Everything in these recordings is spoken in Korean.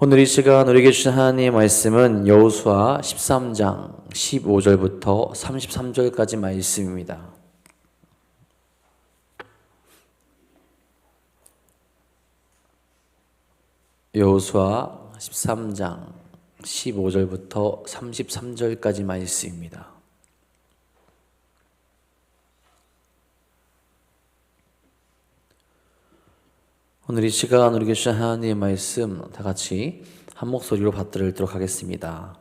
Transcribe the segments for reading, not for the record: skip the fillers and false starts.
오늘 이 시간 우리에게 주신 하나님의 말씀은 여호수아 13장 15절부터 33절까지 말씀입니다. 여호수아 13장 15절부터 33절까지 말씀입니다. 오늘 이 시간 우리에게 주신 하나님의 말씀 다 같이 한 목소리로 받들도록 하겠습니다.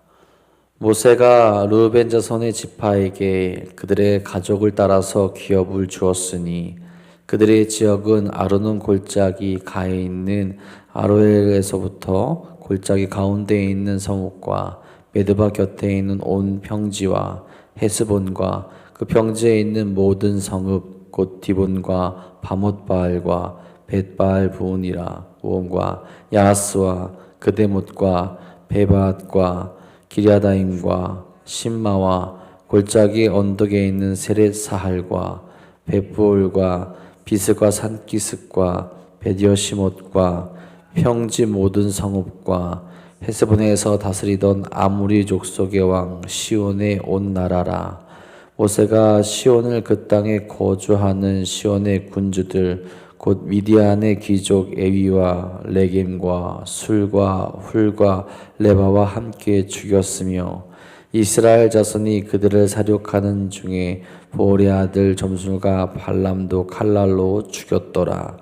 모세가 르우벤 자손의 지파에게 그들의 가족을 따라서 기업을 주었으니 그들의 지역은 아르논 골짜기 가에 있는 아로엘에서부터 골짜기 가운데에 있는 성읍과 메드바 곁에 있는 온 평지와 헤스본과 그 평지에 있는 모든 성읍 곧 디본과 바못바알과 벳바알 부온이라 우온과 야하스와 그데못과 베바앗과 기랴다임과 신마와 골짜기 언덕에 있는 세렛 사할과 벳부올과 비스과 산기슭과 베디어시못과 평지 모든 성읍과 헤스본에서 다스리던 아무리 족속의 왕 시온의 온 나라라. 모세가 시온을 그 땅에 거주하는 시온의 군주들 곧 미디안의 귀족 에위와 레겜과 술과 훌과 레바와 함께 죽였으며 이스라엘 자손이 그들을 사륙하는 중에 보올의 아들 점술과 발람도 칼날로 죽였더라.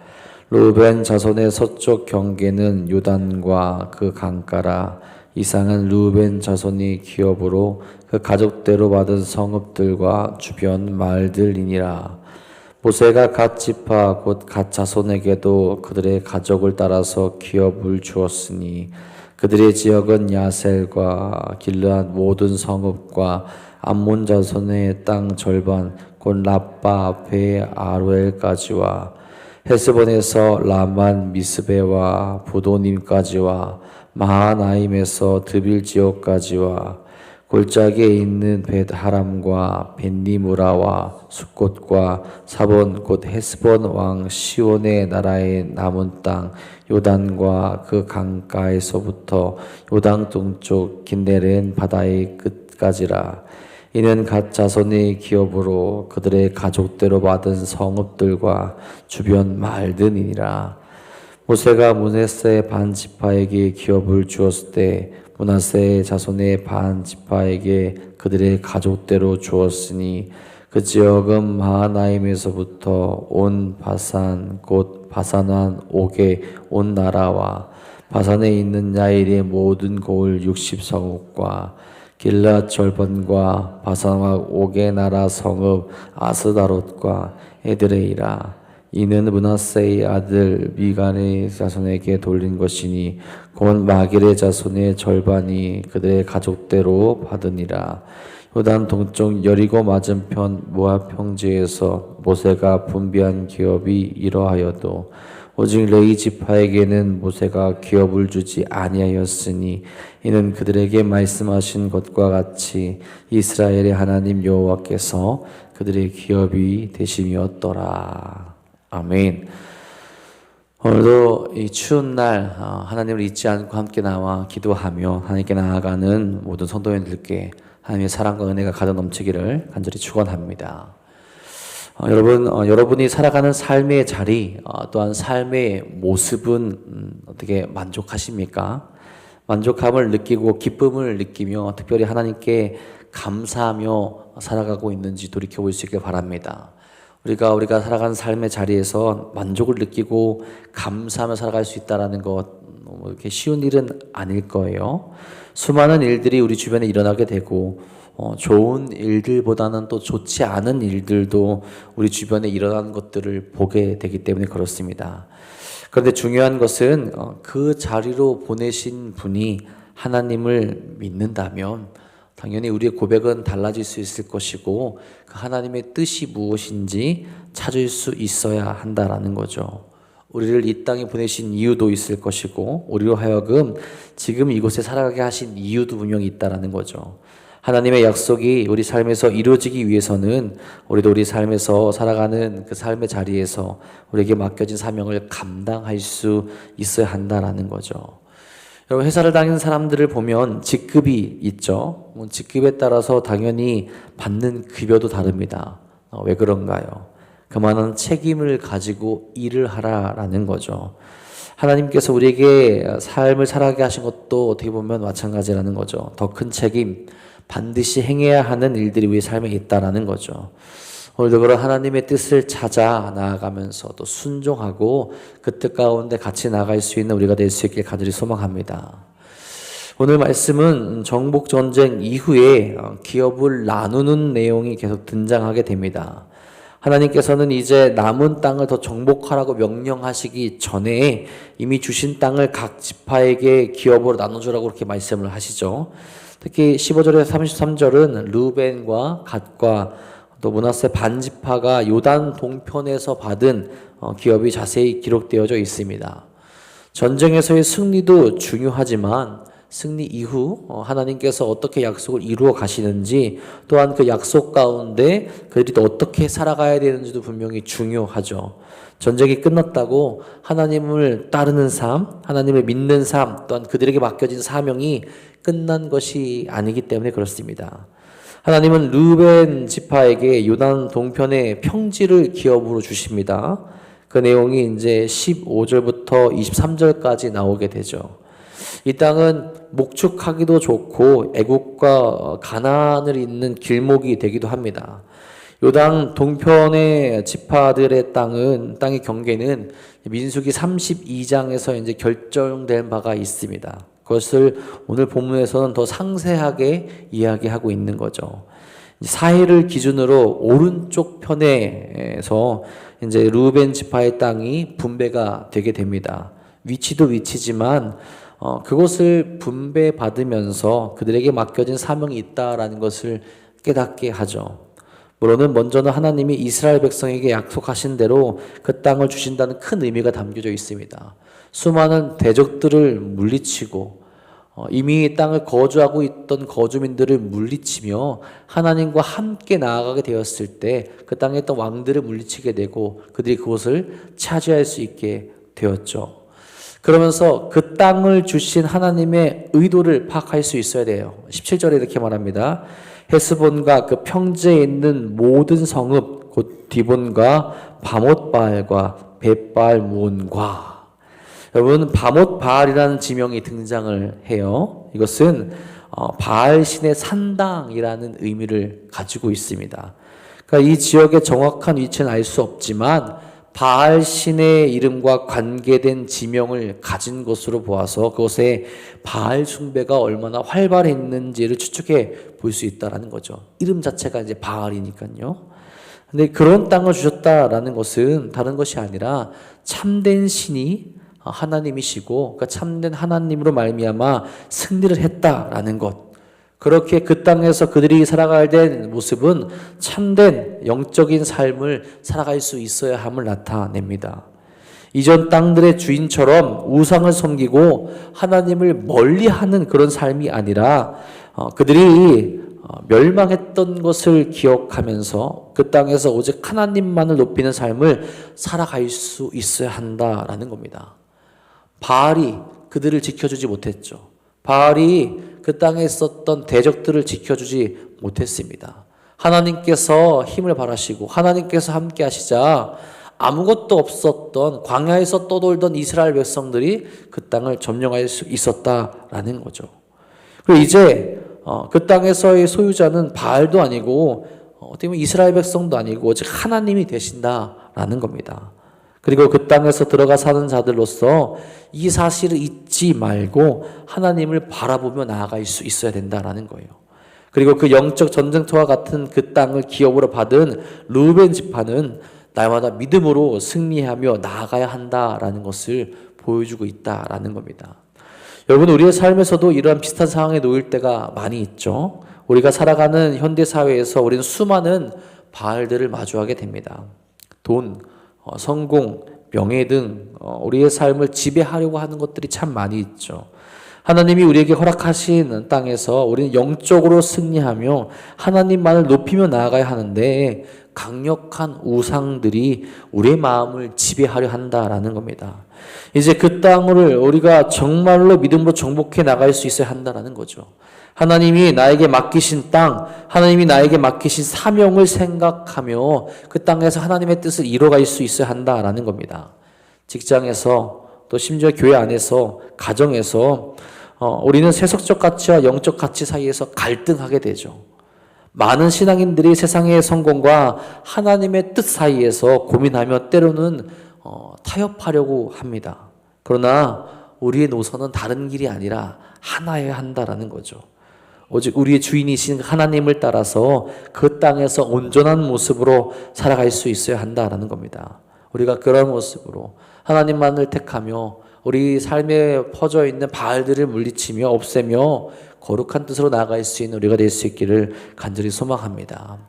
르우벤 자손의 서쪽 경계는 요단과 그 강가라. 이상은 르우벤 자손이 기업으로 그 가족대로 받은 성읍들과 주변 마을들이니라. 모세가 갓 지파 곧 갓 자손에게도 그들의 가족을 따라서 기업을 주었으니 그들의 지역은 야셀과 길르앗 모든 성읍과 암몬 자손의 땅 절반 곧 라빠 앞에 아로엘까지와 헤스본에서 라만 미스베와 부도님까지와 마하나임에서 드빌 지역까지와 골짜기에 있는 벳하람과 벳니무라와 숫곳과 사본 곧 헤스본 왕 시온의 나라의 남은 땅 요단과 그 강가에서부터 요단 동쪽 긴네렌 바다의 끝까지라. 이는 갓 자손의 기업으로 그들의 가족대로 받은 성읍들과 주변 마을들이니라. 모세가 므낫세 반 지파에게 기업을 주었을 때 므낫세 자손의 반 지파에게 그들의 가족대로 주었으니 그 지역은 마하나임에서부터 온 바산 곧 바산한 옥의 온 나라와 바산에 있는 야일의 모든 고을 60성읍과 길앗 절반과 바산과 옥의 나라 성읍 아스다롯과 에드레이라. 이는 므낫세의 아들 미간의 자손에게 돌린 것이니 곧 마길의 자손의 절반이 그들의 가족대로 받으니라. 요단 동쪽 여리고 맞은편 모압 평지에서 모세가 분배한 기업이 이러하여도 오직 레위 지파에게는 모세가 기업을 주지 아니하였으니 이는 그들에게 말씀하신 것과 같이 이스라엘의 하나님 여호와께서 그들의 기업이 되심이었더라. 아멘. 오늘도 이 추운 날 하나님을 잊지 않고 함께 나와 기도하며 하나님께 나아가는 모든 성도님들께 하나님의 사랑과 은혜가 가득 넘치기를 간절히 축원합니다. 여러분이 살아가는 삶의 자리 또한 삶의 모습은 어떻게 만족하십니까? 만족함을 느끼고 기쁨을 느끼며 특별히 하나님께 감사하며 살아가고 있는지 돌이켜볼 수 있길 바랍니다. 우리가 살아가는 삶의 자리에서 만족을 느끼고 감사하며 살아갈 수 있다는 것 이렇게 쉬운 일은 아닐 거예요. 수많은 일들이 우리 주변에 일어나게 되고 좋은 일들보다는 또 좋지 않은 일들도 우리 주변에 일어나는 것들을 보게 되기 때문에 그렇습니다. 그런데 중요한 것은 그 자리로 보내신 분이 하나님을 믿는다면 당연히 우리의 고백은 달라질 수 있을 것이고 그 하나님의 뜻이 무엇인지 찾을 수 있어야 한다라는 거죠. 우리를 이 땅에 보내신 이유도 있을 것이고 우리로 하여금 지금 이곳에 살아가게 하신 이유도 분명히 있다라는 거죠. 하나님의 약속이 우리 삶에서 이루어지기 위해서는 우리도 우리 삶에서 살아가는 그 삶의 자리에서 우리에게 맡겨진 사명을 감당할 수 있어야 한다라는 거죠. 여러분, 회사를 다니는 사람들을 보면 직급이 있죠. 직급에 따라서 당연히 받는 급여도 다릅니다. 왜 그런가요? 그만한 책임을 가지고 일을 하라라는 거죠. 하나님께서 우리에게 삶을 살아가게 하신 것도 어떻게 보면 마찬가지라는 거죠. 더 큰 책임, 반드시 행해야 하는 일들이 우리 삶에 있다라는 거죠. 오늘도 그런 하나님의 뜻을 찾아 나아가면서 또 순종하고 그 뜻 가운데 같이 나아갈 수 있는 우리가 될 수 있길 간절히 소망합니다. 오늘 말씀은 정복전쟁 이후에 기업을 나누는 내용이 계속 등장하게 됩니다. 하나님께서는 이제 남은 땅을 더 정복하라고 명령하시기 전에 이미 주신 땅을 각 지파에게 기업으로 나눠주라고 그렇게 말씀을 하시죠. 특히 15절에서 33절은 르우벤과 갓과 또 므낫세 반지파가 요단 동편에서 받은 기업이 자세히 기록되어져 있습니다. 전쟁에서의 승리도 중요하지만 승리 이후 하나님께서 어떻게 약속을 이루어 가시는지, 또한 그 약속 가운데 그들이 또 어떻게 살아가야 되는지도 분명히 중요하죠. 전쟁이 끝났다고 하나님을 따르는 삶, 하나님을 믿는 삶, 또한 그들에게 맡겨진 사명이 끝난 것이 아니기 때문에 그렇습니다. 하나님은 르우벤 지파에게 요단 동편의 평지를 기업으로 주십니다. 그 내용이 이제 15절부터 23절까지 나오게 되죠. 이 땅은 목축하기도 좋고 애국과 가나안을 잇는 길목이 되기도 합니다. 요단 동편의 지파들의 땅의 경계는 민수기 32장에서 이제 결정된 바가 있습니다. 그것을 오늘 본문에서는 더 상세하게 이야기하고 있는 거죠. 사해를 기준으로 오른쪽 편에서 이제 르우벤 지파의 땅이 분배가 되게 됩니다. 위치도 위치지만 그것을 분배받으면서 그들에게 맡겨진 사명이 있다라는 것을 깨닫게 하죠. 물론은 먼저는 하나님이 이스라엘 백성에게 약속하신 대로 그 땅을 주신다는 큰 의미가 담겨져 있습니다. 수많은 대적들을 물리치고 이미 땅을 거주하고 있던 거주민들을 물리치며 하나님과 함께 나아가게 되었을 때 그 땅에 있던 왕들을 물리치게 되고 그들이 그곳을 차지할 수 있게 되었죠. 그러면서 그 땅을 주신 하나님의 의도를 파악할 수 있어야 돼요. 17절에 이렇게 말합니다. 헤스본과 그 평지에 있는 모든 성읍 곧 디본과 바못바알과 벳바알몬과. 여러분, 바못바알이라는 지명이 등장을 해요. 이것은 바알 신의 산당이라는 의미를 가지고 있습니다. 그러니까 이 지역의 정확한 위치는 알 수 없지만 바알 신의 이름과 관계된 지명을 가진 것으로 보아서 그것에 바알 숭배가 얼마나 활발했는지를 추측해 볼 수 있다라는 거죠. 이름 자체가 이제 바알이니까요. 근데 그런 땅을 주셨다라는 것은 다른 것이 아니라 참된 신이 하나님이시고 그 참된 하나님으로 말미암아 승리를 했다라는 것. 그렇게 그 땅에서 그들이 살아가야 될 모습은 참된 영적인 삶을 살아갈 수 있어야 함을 나타냅니다. 이전 땅들의 주인처럼 우상을 섬기고 하나님을 멀리하는 그런 삶이 아니라 그들이 멸망했던 것을 기억하면서 그 땅에서 오직 하나님만을 높이는 삶을 살아갈 수 있어야 한다라는 겁니다. 바알이 그들을 지켜주지 못했죠. 바알이 그 땅에 있었던 대적들을 지켜주지 못했습니다. 하나님께서 힘을 발하시고 하나님께서 함께 하시자 아무것도 없었던 광야에서 떠돌던 이스라엘 백성들이 그 땅을 점령할 수 있었다라는 거죠. 그리고 이제 그 땅에서의 소유자는 바알도 아니고 어떻게 보면 이스라엘 백성도 아니고 오직 하나님이 되신다라는 겁니다. 그리고 그 땅에서 들어가 사는 자들로서 이 사실을 잊지 말고 하나님을 바라보며 나아갈 수 있어야 된다라는 거예요. 그리고 그 영적 전쟁터와 같은 그 땅을 기업으로 받은 르우벤 지파는 날마다 믿음으로 승리하며 나아가야 한다라는 것을 보여주고 있다라는 겁니다. 여러분, 우리의 삶에서도 이러한 비슷한 상황에 놓일 때가 많이 있죠. 우리가 살아가는 현대사회에서 우리는 수많은 바알들을 마주하게 됩니다. 돈, 성공, 명예 등 우리의 삶을 지배하려고 하는 것들이 참 많이 있죠. 하나님이 우리에게 허락하신 땅에서 우리는 영적으로 승리하며 하나님만을 높이며 나아가야 하는데 강력한 우상들이 우리의 마음을 지배하려 한다라는 겁니다. 이제 그 땅을 우리가 정말로 믿음으로 정복해 나갈 수 있어야 한다라는 거죠. 하나님이 나에게 맡기신 땅, 하나님이 나에게 맡기신 사명을 생각하며 그 땅에서 하나님의 뜻을 이뤄갈 수 있어야 한다라는 겁니다. 직장에서 또 심지어 교회 안에서 가정에서 우리는 세속적 가치와 영적 가치 사이에서 갈등하게 되죠. 많은 신앙인들이 세상의 성공과 하나님의 뜻 사이에서 고민하며 때로는 타협하려고 합니다. 그러나 우리의 노선은 다른 길이 아니라 하나여야 한다라는 거죠. 오직 우리의 주인이신 하나님을 따라서 그 땅에서 온전한 모습으로 살아갈 수 있어야 한다라는 겁니다. 우리가 그런 모습으로 하나님만을 택하며 우리 삶에 퍼져 있는 바알들을 물리치며 없애며 거룩한 뜻으로 나아갈 수 있는 우리가 될 수 있기를 간절히 소망합니다.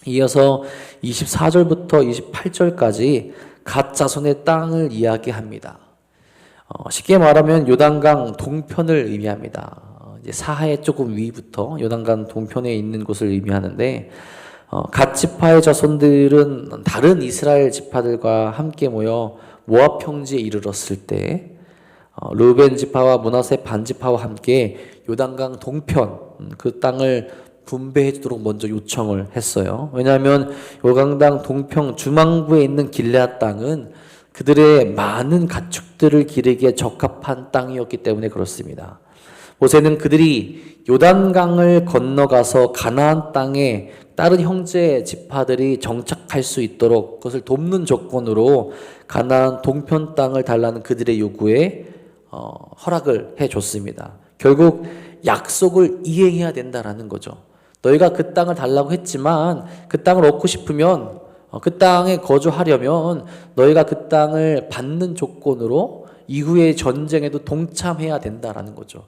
이어서 24절부터 28절까지 갓 자손의 땅을 이야기합니다. 쉽게 말하면 요단강 동편을 의미합니다. 이제 사하의 조금 위부터 요단강 동편에 있는 곳을 의미하는데 갓 지파의 자손들은 다른 이스라엘 지파들과 함께 모여 모압 평지에 이르렀을 때 르우벤 지파와 므낫세 반 지파와 함께 요단강 동편 그 땅을 분배해 주도록 먼저 요청을 했어요. 왜냐하면 요단강 동편 중앙부에 있는 길앗 땅은 그들의 많은 가축들을 기르기에 적합한 땅이었기 때문에 그렇습니다. 모세는 그들이 요단강을 건너가서 가나안 땅에 다른 형제 지파들이 정착할 수 있도록 그것을 돕는 조건으로 가나안 동편 땅을 달라는 그들의 요구에 허락을 해줬습니다. 결국 약속을 이행해야 된다라는 거죠. 너희가 그 땅을 달라고 했지만 그 땅을 얻고 싶으면 그 땅에 거주하려면 너희가 그 땅을 받는 조건으로 이후의 전쟁에도 동참해야 된다라는 거죠.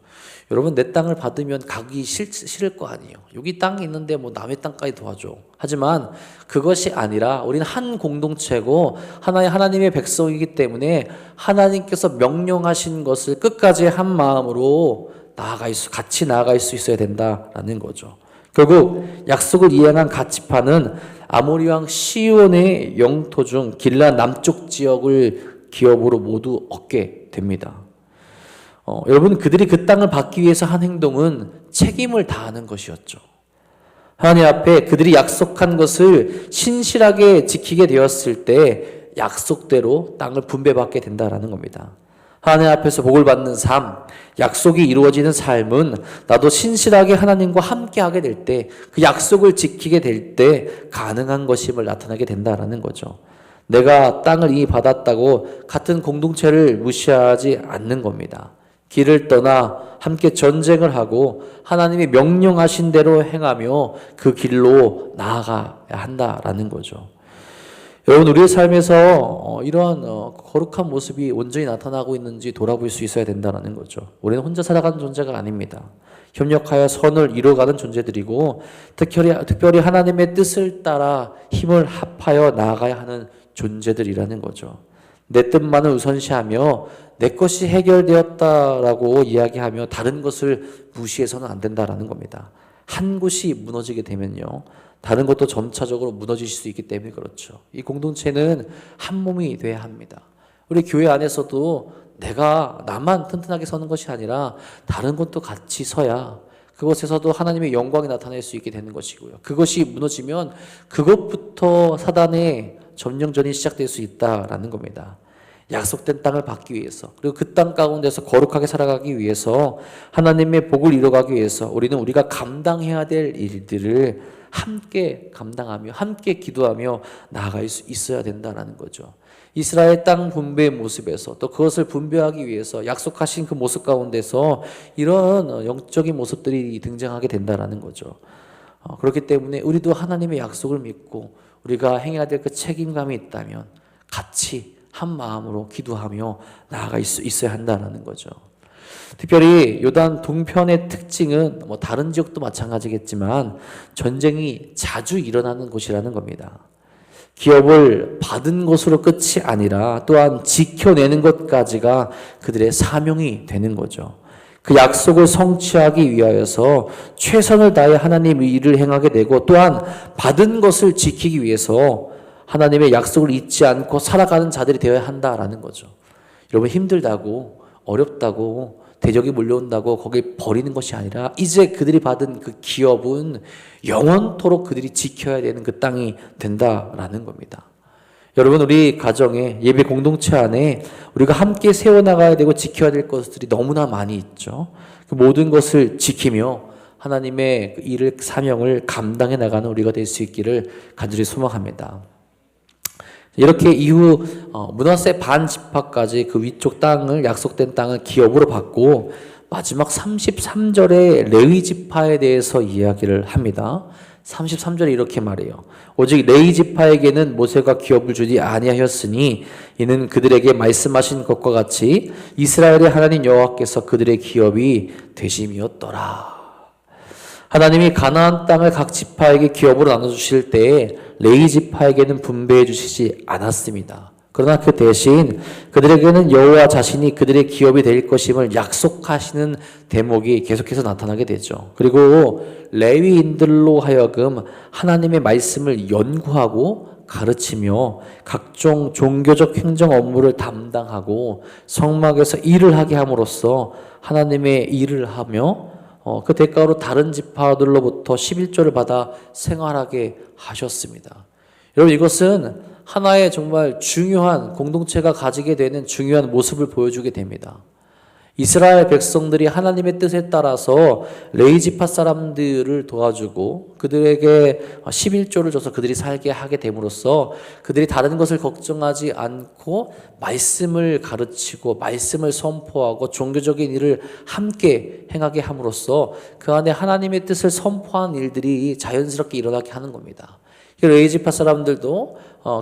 여러분, 내 땅을 받으면 가기 싫을 거 아니에요. 여기 땅이 있는데 뭐 남의 땅까지 도와줘. 하지만 그것이 아니라 우리는 한 공동체고 하나님의 백성이기 때문에 하나님께서 명령하신 것을 끝까지 한 마음으로 같이 나아갈 수 있어야 된다라는 거죠. 결국 약속을 이행한 갓 지파는 아모리 왕 시온의 영토 중 길라 남쪽 지역을 기업으로 모두 얻게 됩니다. 여러분, 그들이 그 땅을 받기 위해서 한 행동은 책임을 다하는 것이었죠. 하나님 앞에 그들이 약속한 것을 신실하게 지키게 되었을 때 약속대로 땅을 분배받게 된다라는 겁니다. 하나님 앞에서 복을 받는 삶, 약속이 이루어지는 삶은 나도 신실하게 하나님과 함께하게 될 때, 그 약속을 지키게 될 때 가능한 것임을 나타나게 된다라는 거죠. 내가 땅을 이미 받았다고 같은 공동체를 무시하지 않는 겁니다. 길을 떠나 함께 전쟁을 하고 하나님이 명령하신 대로 행하며 그 길로 나아가야 한다라는 거죠. 여러분, 우리의 삶에서 이러한 거룩한 모습이 온전히 나타나고 있는지 돌아볼 수 있어야 된다는 거죠. 우리는 혼자 살아가는 존재가 아닙니다. 협력하여 선을 이루어가는 존재들이고 특별히 하나님의 뜻을 따라 힘을 합하여 나아가야 하는 존재들이라는 거죠. 내 뜻만을 우선시하며 내 것이 해결되었다라고 이야기하며 다른 것을 무시해서는 안 된다라는 겁니다. 한 곳이 무너지게 되면요, 다른 것도 점차적으로 무너질 수 있기 때문에 그렇죠. 이 공동체는 한 몸이 돼야 합니다. 우리 교회 안에서도 나만 튼튼하게 서는 것이 아니라 다른 것도 같이 서야 그것에서도 하나님의 영광이 나타날 수 있게 되는 것이고요. 그것이 무너지면 그것부터 사단의 점령전이 시작될 수 있다라는 겁니다. 약속된 땅을 받기 위해서, 그리고 그 땅 가운데서 거룩하게 살아가기 위해서, 하나님의 복을 이뤄가기 위해서 우리가 감당해야 될 일들을 함께 감당하며 함께 기도하며 나아갈 수 있어야 된다는 거죠. 이스라엘 땅 분배의 모습에서 또 그것을 분배하기 위해서 약속하신 그 모습 가운데서 이런 영적인 모습들이 등장하게 된다는 거죠. 그렇기 때문에 우리도 하나님의 약속을 믿고 우리가 행해야 될 그 책임감이 있다면 같이 한 마음으로 기도하며 나아갈 수 있어야 한다는 거죠. 특별히 요단 동편의 특징은 다른 지역도 마찬가지겠지만 전쟁이 자주 일어나는 곳이라는 겁니다. 기업을 받은 것으로 끝이 아니라 또한 지켜내는 것까지가 그들의 사명이 되는 거죠. 그 약속을 성취하기 위하여서 최선을 다해 하나님의 일을 행하게 되고 또한 받은 것을 지키기 위해서 하나님의 약속을 잊지 않고 살아가는 자들이 되어야 한다라는 거죠. 여러분 힘들다고 어렵다고 대적이 몰려온다고 거기 버리는 것이 아니라 이제 그들이 받은 그 기업은 영원토록 그들이 지켜야 되는 그 땅이 된다라는 겁니다. 여러분 우리 가정에 예배 공동체 안에 우리가 함께 세워나가야 되고 지켜야 될 것들이 너무나 많이 있죠. 그 모든 것을 지키며 하나님의 그 일을 사명을 감당해 나가는 우리가 될 수 있기를 간절히 소망합니다. 이렇게 이후 므낫세 반지파까지 그 위쪽 땅을 약속된 땅을 기업으로 받고 마지막 33절에 레위 지파에 대해서 이야기를 합니다. 33절에 이렇게 말해요. 오직 레위 지파에게는 모세가 기업을 주지 아니하였으니 이는 그들에게 말씀하신 것과 같이 이스라엘의 하나님 여호와께서 그들의 기업이 되심이었더라. 하나님이 가나안 땅을 각 지파에게 기업으로 나눠주실 때에 레위 지파에게는 분배해 주시지 않았습니다. 그러나 그 대신 그들에게는 여호와 자신이 그들의 기업이 될 것임을 약속하시는 대목이 계속해서 나타나게 되죠. 그리고 레위인들로 하여금 하나님의 말씀을 연구하고 가르치며 각종 종교적 행정 업무를 담당하고 성막에서 일을 하게 함으로써 하나님의 일을 하며 그 대가로 다른 지파들로부터 11조를 받아 생활하게 하셨습니다. 여러분 이것은 하나의 정말 중요한 공동체가 가지게 되는 중요한 모습을 보여주게 됩니다. 이스라엘 백성들이 하나님의 뜻에 따라서 레위 지파 사람들을 도와주고 그들에게 11조를 줘서 그들이 살게 하게 됨으로써 그들이 다른 것을 걱정하지 않고 말씀을 가르치고 말씀을 선포하고 종교적인 일을 함께 행하게 함으로써 그 안에 하나님의 뜻을 선포하는 일들이 자연스럽게 일어나게 하는 겁니다. 레위 지파 사람들도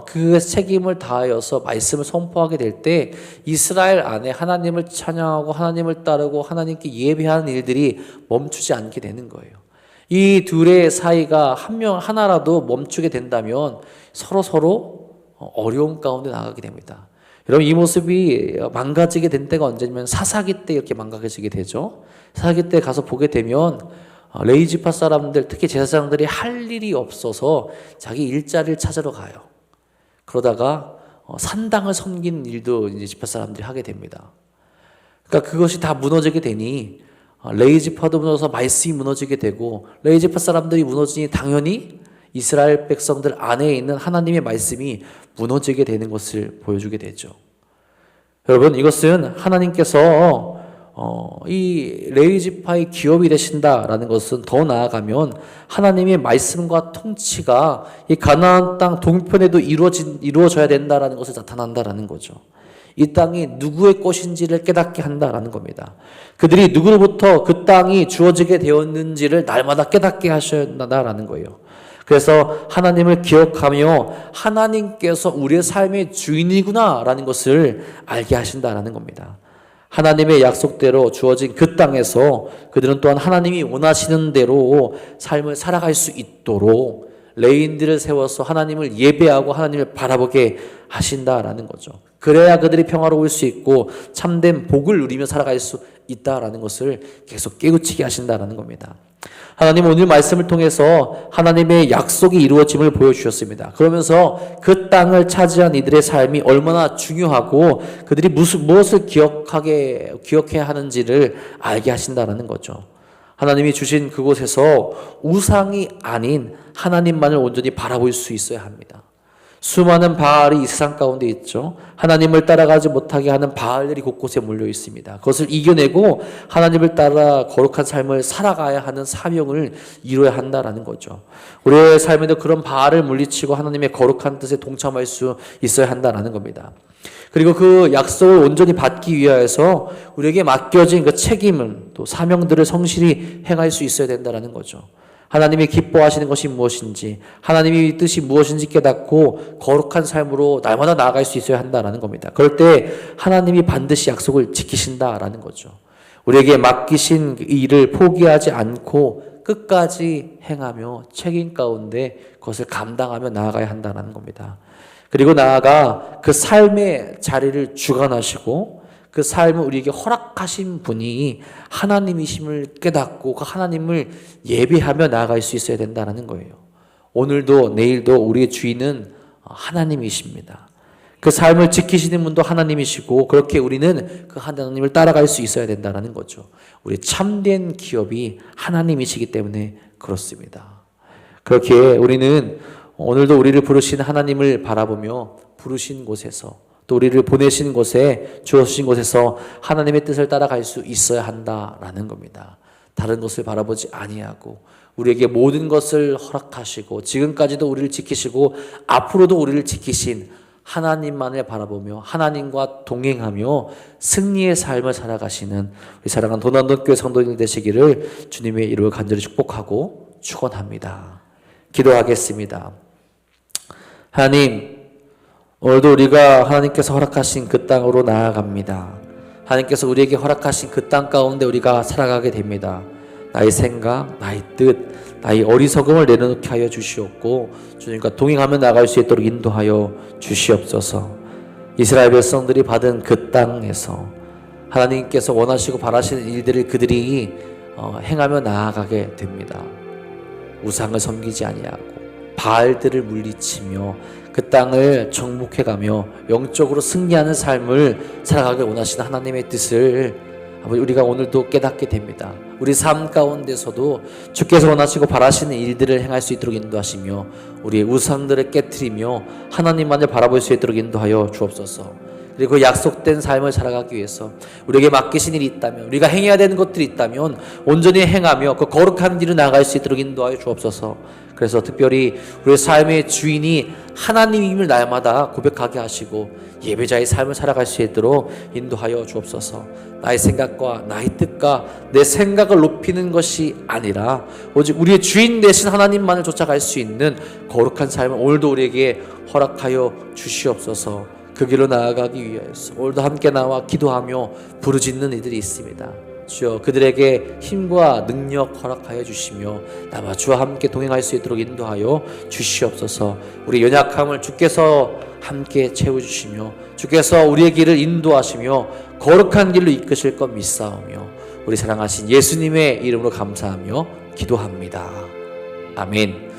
그 책임을 다하여서 말씀을 선포하게 될 때 이스라엘 안에 하나님을 찬양하고 하나님을 따르고 하나님께 예배하는 일들이 멈추지 않게 되는 거예요. 이 둘의 사이가 하나라도 멈추게 된다면 서로 어려움 가운데 나가게 됩니다. 여러분 이 모습이 망가지게 된 때가 언제냐면 사사기 때 이렇게 망가지게 되죠. 사사기 때 가서 보게 되면 레위 지파 사람들 특히 제사장들이 할 일이 없어서 자기 일자리를 찾으러 가요. 그러다가 산당을 섬기는 일도 이제 지파 사람들이 하게 됩니다. 그러니까 그것이 다 무너지게 되니 레위 지파도 무너져서 말씀이 무너지게 되고 레위 지파 사람들이 무너지니 당연히 이스라엘 백성들 안에 있는 하나님의 말씀이 무너지게 되는 것을 보여주게 되죠. 여러분 이것은 하나님께서 이 레위 지파의 기업이 되신다라는 것은 더 나아가면 하나님의 말씀과 통치가 이 가나안 땅 동편에도 이루어져야 된다라는 것을 나타난다라는 거죠. 이 땅이 누구의 것인지를 깨닫게 한다라는 겁니다. 그들이 누구로부터 그 땅이 주어지게 되었는지를 날마다 깨닫게 하셔야한다라는 거예요. 그래서 하나님을 기억하며 하나님께서 우리의 삶의 주인이구나라는 것을 알게 하신다라는 겁니다. 하나님의 약속대로 주어진 그 땅에서 그들은 또한 하나님이 원하시는 대로 삶을 살아갈 수 있도록 레위인들을 세워서 하나님을 예배하고 하나님을 바라보게 하신다라는 거죠. 그래야 그들이 평화로울 수 있고 참된 복을 누리며 살아갈 수 있다라는 것을 계속 깨우치게 하신다라는 겁니다. 하나님 오늘 말씀을 통해서 하나님의 약속이 이루어짐을 보여주셨습니다. 그러면서 그 땅을 차지한 이들의 삶이 얼마나 중요하고 그들이 무엇을 기억해야 하는지를 알게 하신다라는 거죠. 하나님이 주신 그곳에서 우상이 아닌 하나님만을 온전히 바라볼 수 있어야 합니다. 수많은 바알이 이 세상 가운데 있죠. 하나님을 따라가지 못하게 하는 바알들이 곳곳에 몰려 있습니다. 그것을 이겨내고 하나님을 따라 거룩한 삶을 살아가야 하는 사명을 이루어야 한다라는 거죠. 우리의 삶에도 그런 바알을 물리치고 하나님의 거룩한 뜻에 동참할 수 있어야 한다라는 겁니다. 그리고 그 약속을 온전히 받기 위하여서 우리에게 맡겨진 그 책임은 또 사명들을 성실히 행할 수 있어야 된다라는 거죠. 하나님이 기뻐하시는 것이 무엇인지 하나님의 뜻이 무엇인지 깨닫고 거룩한 삶으로 날마다 나아갈 수 있어야 한다는 겁니다. 그럴 때 하나님이 반드시 약속을 지키신다라는 거죠. 우리에게 맡기신 일을 포기하지 않고 끝까지 행하며 책임 가운데 그것을 감당하며 나아가야 한다는 겁니다. 그리고 나아가 그 삶의 자리를 주관하시고 그 삶을 우리에게 허락하신 분이 하나님이심을 깨닫고 그 하나님을 예배하며 나아갈 수 있어야 된다는 거예요. 오늘도 내일도 우리의 주인은 하나님이십니다. 그 삶을 지키시는 분도 하나님이시고 그렇게 우리는 그 하나님을 따라갈 수 있어야 된다는 거죠. 우리 참된 기업이 하나님이시기 때문에 그렇습니다. 그렇게 우리는 오늘도 우리를 부르신 하나님을 바라보며 부르신 곳에서 또 우리를 보내신 곳에 주어주신 곳에서 하나님의 뜻을 따라갈 수 있어야 한다라는 겁니다. 다른 것을 바라보지 아니하고 우리에게 모든 것을 허락하시고 지금까지도 우리를 지키시고 앞으로도 우리를 지키신 하나님만을 바라보며 하나님과 동행하며 승리의 삶을 살아가시는 우리 사랑하는 도난동교회 성도들 되시기를 주님의 이름으로 간절히 축복하고 축원합니다. 기도하겠습니다. 하나님, 오늘도 우리가 하나님께서 허락하신 그 땅으로 나아갑니다. 하나님께서 우리에게 허락하신 그 땅 가운데 우리가 살아가게 됩니다. 나의 생각, 나의 뜻, 나의 어리석음을 내려놓게 하여 주시옵고 주님과 동행하며 나갈 수 있도록 인도하여 주시옵소서. 이스라엘 백성들이 받은 그 땅에서 하나님께서 원하시고 바라시는 일들을 그들이 행하며 나아가게 됩니다. 우상을 섬기지 아니하고 바알들을 물리치며 그 땅을 정복해가며 영적으로 승리하는 삶을 살아가게 원하시는 하나님의 뜻을 우리가 오늘도 깨닫게 됩니다. 우리 삶 가운데서도 주께서 원하시고 바라시는 일들을 행할 수 있도록 인도하시며 우리의 우상들을 깨트리며 하나님만을 바라볼 수 있도록 인도하여 주옵소서. 그리고 약속된 삶을 살아가기 위해서 우리에게 맡기신 일이 있다면 우리가 행해야 되는 것들이 있다면 온전히 행하며 그 거룩한 길을 나아갈 수 있도록 인도하여 주옵소서. 그래서 특별히 우리의 삶의 주인이 하나님임을 날마다 고백하게 하시고 예배자의 삶을 살아갈 수 있도록 인도하여 주옵소서. 나의 생각과 나의 뜻과 내 생각을 높이는 것이 아니라 오직 우리의 주인 되신 하나님만을 쫓아갈 수 있는 거룩한 삶을 오늘도 우리에게 허락하여 주시옵소서. 그 길로 나아가기 위해서 오늘도 함께 나와 기도하며 부르짖는 이들이 있습니다. 주여 그들에게 힘과 능력 허락하여 주시며 나와 주와 함께 동행할 수 있도록 인도하여 주시옵소서. 우리 연약함을 주께서 함께 채워주시며 주께서 우리의 길을 인도하시며 거룩한 길로 이끄실 것 믿사오며 우리 사랑하신 예수님의 이름으로 감사하며 기도합니다. 아멘.